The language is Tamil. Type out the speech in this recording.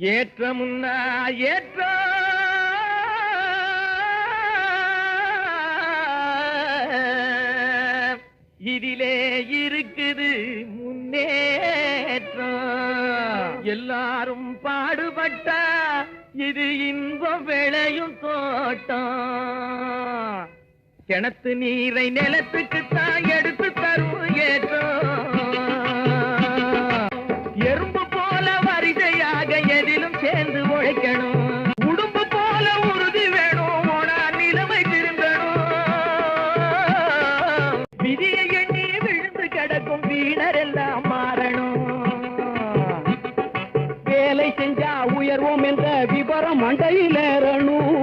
ஏற்றமுன்னா ஏற்ற இதிலே இருக்குது முன்னேற்றம். எல்லாரும் பாடுபட்டா இது இன்பம் விளையும் தோட்டம். கிணத்து நீரை நிலத்துக்கு தான் எடுத்து தரும் ஏற்றம். எறும்பு போல வரிசையாக எதிலும் சேர்ந்து உழைக்கணும். உடும்பு போல உறுதி வேணும். ஓனா நிலைமை திரும்பணும். விதியை எண்ணி விழுந்து கிடக்கும் வீணர் எல்லாம் மாறணும். வேலை செஞ்சா உயர்வோம் என்ற விபரம் மண்டையில் ஏறணும்.